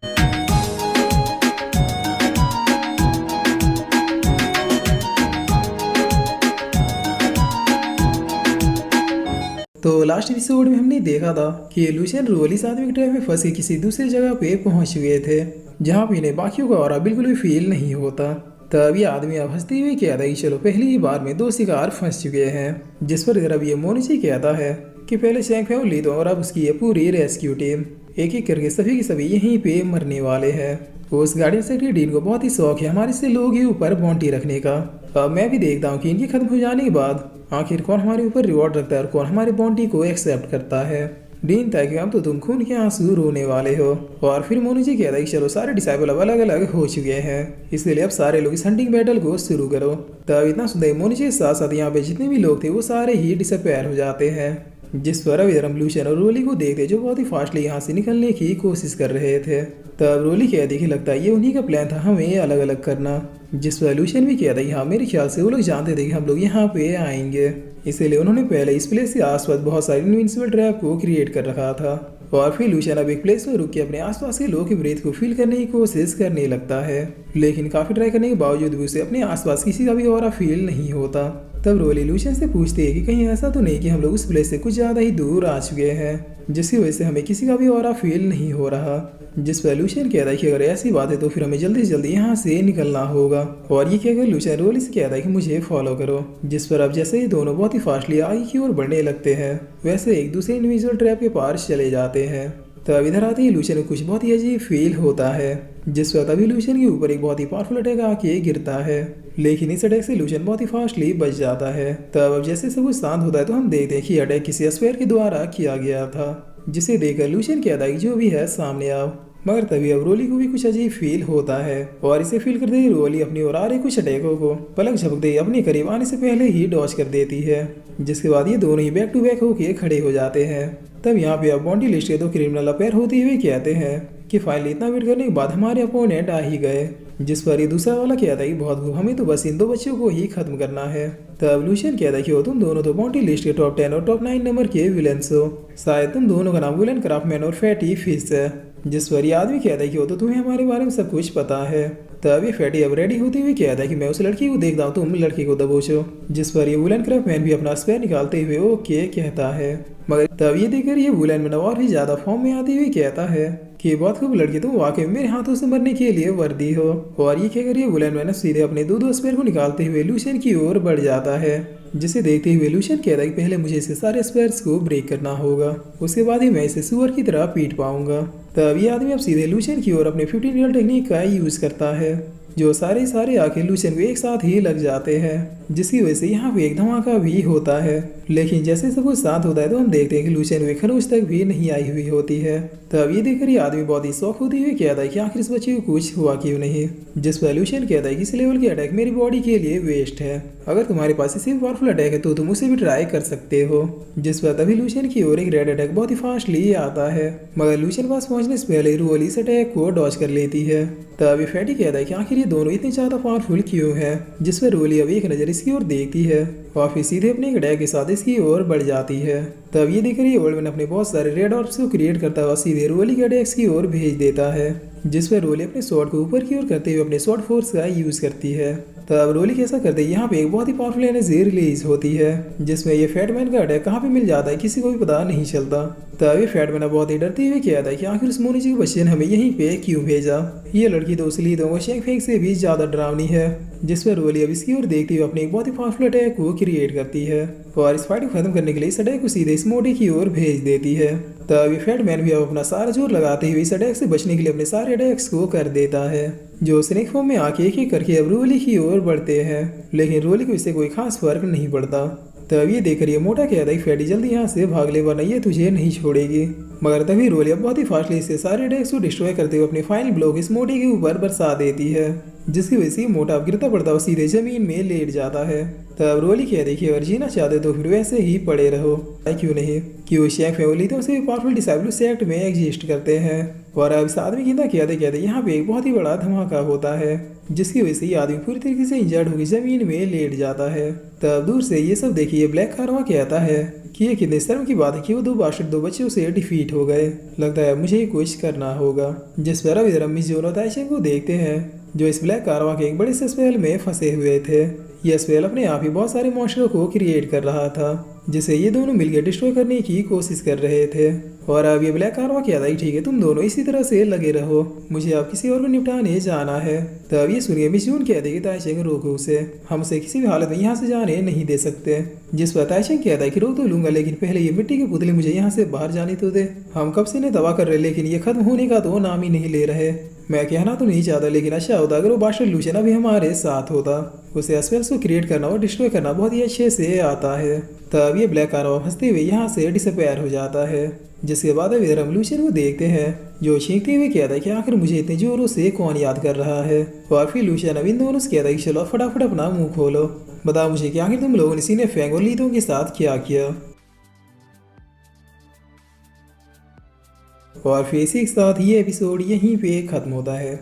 तो last episode में हमने देखा था कि लूशियन रोल इस आदमी के ट्रैप में फंस के किसी दूसरी जगह पे पहुंच चुके थे, जहां पे इन्हें बाकियों का ऑरा बिल्कुल भी फील नहीं होता। तब ये आदमी अब हंसते हुए कहता है कि चलो पहली ही बार में दो शिकार फंस चुके हैं। जिस पर जरा ये मोनिची कहता है कि पहले शैंक फैमिली तो और अब उसकी ये पूरी रेस्क्यू टीम एक एक करके सभी के सभी यहीं पे मरने वाले हैं। उस गार्डियन सेक्रेटरी डीन को बहुत ही शौक है हमारे से लोग ही ऊपर बाउंटी रखने का। अब मैं भी देखता हूँ कि इनके खत्म हो जाने के बाद आखिर कौन हमारे ऊपर रिवॉर्ड रखता है और कौन हमारे बाउंटी को एक्सेप्ट करता है। डीन था कि अब तो तुम खून के आंसू रोने वाले हो। और फिर मोनिजी कहता है कि चलो सारे डिसाइबल अब अलग अलग हो चुके हैं, इसलिए अब सारे लोग इस हंटिंग बैटल को शुरू करो। तब इतना सुनते मोनिजी के साथ साथ यहाँ पे जितने भी लोग थे वो सारे ही डिसअपेयर हो जाते हैं। जिस पर अब इधर हम लूशियन और रोली को देखते जो बहुत ही फास्टली यहाँ से निकलने की कोशिश कर रहे थे। तब रोली कहती कि लगता है ये उन्हीं का प्लान था हमें अलग अलग करना। जिस पर लूशियन भी कहता है हाँ मेरे ख्याल से वो लोग जानते थे कि हम लोग यहाँ पे आएंगे, इसलिए उन्होंने पहले इस प्लेस के आसपास बहुत सारे इनविंसिबल ट्रैप को क्रिएट कर रखा था। और फिर लूशियन अब एक प्लेस पर रुक के अपने आसपास के लोगों की ब्रीथ को फील करने की कोशिश करने लगता है, लेकिन काफी ट्राई करने के बावजूद भी उसे अपने आसपास किसी का भी ऑरा फील नहीं होता। तब रोली लूशियन से पूछती है कि कहीं ऐसा तो नहीं कि हम लोग उस प्लेस से कुछ ज्यादा ही दूर आ चुके हैं, जिसकी वजह से हमें किसी का भी ऑरा फील नहीं हो रहा। जिस पर लूशियन कहता है कि अगर ऐसी बात है तो फिर हमें जल्दी से जल्दी यहाँ से निकलना होगा। और ये कहकर लूशियन रोली से कहता है कि मुझे फॉलो करो। जिस पर अब जैसे ही दोनों बहुत ही फास्टली आगे की ओर बढ़ने लगते हैं वैसे एक दूसरे इंडिविजुअल ट्रैप के पार चले जाते हैं। तब इधर आते ही लूशियन को कुछ बहुत ही अजीब फील होता है। जिस पर तभी लूशियन के ऊपर एक बहुत ही पावरफुल अटैक आके गिरता है, लेकिन इस अटैक से लूशियन बहुत ही फास्टली बच जाता है। तब अब जैसे सब कुछ शांत होता है तो हम देखते हैं कि अटैक किसी स्फीयर के द्वारा किया गया था, जिसे देखकर लूशियन कहता है कि जो भी है सामने आओ। मगर तभी अब रोली को भी कुछ अजीब फील होता है और इसे फील करते ही रोली अपनी ओर आ रहे कुछ अटैकों को पलक झपकते ही अपने करीब आने से पहले ही डॉज कर देती है। जिसके बाद ये दोनों ही बैक टू बैक होके खड़े हो जाते हैं। तब यहाँ पे अब बाउंटी लिस्ट के दो क्रिमिनल अपेयर होते हुए कहते हैं कि फाइनली इतना वेट करने के बाद हमारे अपोनेंट आ ही गए। जिस पर ये दूसरा वाला कहता है कि बहुत खूब, हमें तो बस इन दो बच्चों को ही खत्म करना है। तब लूशियन कहता है कि वो तुम दोनों तो बाउंटी लिस्ट के टॉप 10 और टॉप 9 नंबर के विलेंस हो, शायद तुम दोनों का नाम विलन क्राफ्टमैन और फैटी फिश है। जिस पर ये आदमी कहता है कि वो तो तुम्हें हमारे बारे में सब कुछ पता है। तब ये फैटी अब रेडी होते हुए कहता है कि मैं उस लड़की को देखता हूँ, तुम लड़की को दबोचो। जिस पर ये वुलन क्राफ्टमैन भी अपना स्पेयर निकालते हुए ओके कहता है। मगर तब ये देखकर ये वुलन में और भी ज्यादा फॉर्म में आते हुए कहता है कि बहुत खूब लड़की, तुम वाकई मेरे हाथों से मरने के लिए वर्दी हो। और ये कहकर ये वुलन मैन सीधे अपने दो स्पेयर को निकालते हुए लूशियन की ओर बढ़ जाता है। जिसे देखते हुए लूशियन कहता है कि पहले मुझे इसके सारे स्पेयर्स को ब्रेक करना होगा, उसके बाद ही मैं इसे सुअर की तरह पीट पाऊंगा। तब ये आदमी अब सीधे लूशियन की ओर अपने 15 रियल टेक्निक का यूज करता है, जो सारे आके लूशियन को एक साथ ही लग जाते हैं, जिसकी वजह से यहाँ पे एक धमाका भी होता है। लेकिन जैसे सब कुछ शांत होता है तो हम देखते हैं कि लूशियन वे खरोच तक भी नहीं आई हुई होती है। तब ये देखकर ये आदमी बहुत ही शौक होती हुई कहता है कि आखिर इस बच्चे को कुछ हुआ क्यों नहीं। जिस पर लूशियन कहता है कि इस लेवल के अटैक मेरी बॉडी के लिए वेस्ट है, अगर तुम्हारे पास इसी पावरफुल अटैक है तो तुम उसे भी ट्राई कर सकते हो। जिस पर तभी लूशियन की ओर एक रेड अटैक बहुत ही फास्टली आता है, मगर लूशियन पास पहुंचने से पहले रोली इस अटैक को डॉज कर लेती है। तब ये फैटी कहता है कि आखिर ये दोनों इतने ज्यादा पावरफुल क्यों है। जिस पर रोली अब एक नजर इसकी ओर देखती है और फिर सीधे अपने अटैक के साथ इसकी ओर बढ़ जाती है। तब ये देखकर ये ओल्ड मैन अपने बहुत सारे रेड ऑर्ब्स को क्रिएट करता हुआ सीधे रोली के अटैक्स की ओर भेज देता है। जिस पर रोली अपने स्वॉर्ड को ऊपर की ओर करते हुए अपने स्वॉर्ड फोर्स का यूज करती है। तब रोली कैसा करते हैं यहाँ पे एक बहुत ही पावरफुल एनर्जी रिलीज होती है, जिसमें ये फैटमैन का अटैक कहाँ पे मिल जाता है किसी को भी पता नहीं चलता। तब ये फैटमैन बहुत ही डरते हुए कहता है कि आखिर उस मोनिजी के बच्चे ने हमें यहीं पे क्यों भेजा, ये लड़की तो उस लीदों को शेंग फेंक से भी ज्यादा डरावनी है। जिस पर रोली अब इसकी ओर देखते हुए अपने एक बहुत ही पावरफुल अटैक को क्रिएट करती है और इस फाइट को खत्म करने के लिए इस अटैक को सीधे इस मोटी की ओर भेज देती है। तब ये फैटमैन भी अब अपना सारा जोर लगाते हुए इस अटैक से बचने के लिए अपने सारे अटैक्स को कर देता है, जो स्नेक फॉर्म में आके एक एक करके अब रोली की ओर बढ़ते हैं। लेकिन रोली को इससे कोई खास फर्क नहीं पड़ता। तब ये देखकर ये मोटा कहता है फैटी जल्दी यहाँ से भाग ले वरना ये तुझे नहीं छोड़ेगी। मगर तभी रोली अब बहुत ही फास्टली इससे सारे अटैक्स को डिस्ट्रॉय करते हुए अपनी फाइनल ब्लॉक इस मोटी के ऊपर बरसा देती है, जिसकी वजह से मोटा गिरता पड़ता और सीधे जमीन में लेट जाता है। तब रोली कह देखिए अगर जीना चाहते तो फिर वैसे ही पड़े रहो, क्यों नहीं, कि वो शेख फैमिली तो उसे पावरफुल डिसेबल सेक्ट में एग्जिस्ट करते हैं। और अब इस आदमी की कहते कहते यहाँ पे एक बहुत ही बड़ा धमाका होता है, जिसकी वजह से ये आदमी पूरी तरीके से इंजर्ड होकर जमीन में लेट जाता है। तब दूर से ये सब देखिए ब्लैक कारवा कहता है कि ये कितने शर्म की बात है कि वो दो बच्चों से डिफीट हो गए, लगता है मुझे कुछ करना होगा। जिस पर अब इधर मिस जोनो ताइशेंग को देखते हैं जो इस ब्लैक कारवा के एक बड़े से स्पेल में फंसे हुए थे। यह स्पेल अपने आप ही बहुत सारे मॉन्स्टरों को क्रिएट कर रहा था, जिसे ये दोनों मिलकर डिस्ट्रॉय करने की कोशिश कर रहे थे। और अब ये ब्लैक कारवा कहता है ठीक है तुम दोनों इसी तरह से लगे रहो, मुझे अब किसी और को निपटाने जाना है। तब ये सुनिए मिस जून कहते कि ताइशेंग रोको उसे, हम उसे किसी भी हालत में यहाँ से जाने नहीं दे सकते। जिस पर ताइशेंग कहता है कि रोक तो लूंगा लेकिन पहले ये मिट्टी के पुतले मुझे यहाँ से बाहर जाने तो दे, हम कब से इन्हें दबा कर रहे लेकिन ये खत्म होने का तो नाम ही नहीं ले रहे। मैं कहना तो नहीं चाहता लेकिन अच्छा होता अगर वो बास्टर लूशियन अभी हमारे साथ होता, उसे स्पेल्स को क्रिएट करना और डिस्ट्रॉय करना बहुत ही अच्छे से आता है। तब ये ब्लैक कारवा हंसते हुए यहाँ से डिसअपेयर हो जाता है। जिसके बाद अभी हम लूशियन को देखते हैं जो छींकते हुए कहता है कि आखिर मुझे इतने जोरों से कौन याद कर रहा है। और फिर लूशियन अब इन दोनों से कहता है कि चलो फटाफट अपना मुंह खोलो, बताओ मुझे कि आखिर तुम लोगों ने सीने फैंग और लीतों के साथ क्या किया। और फिर इसी के साथ ये एपिसोड यहीं पे खत्म होता है।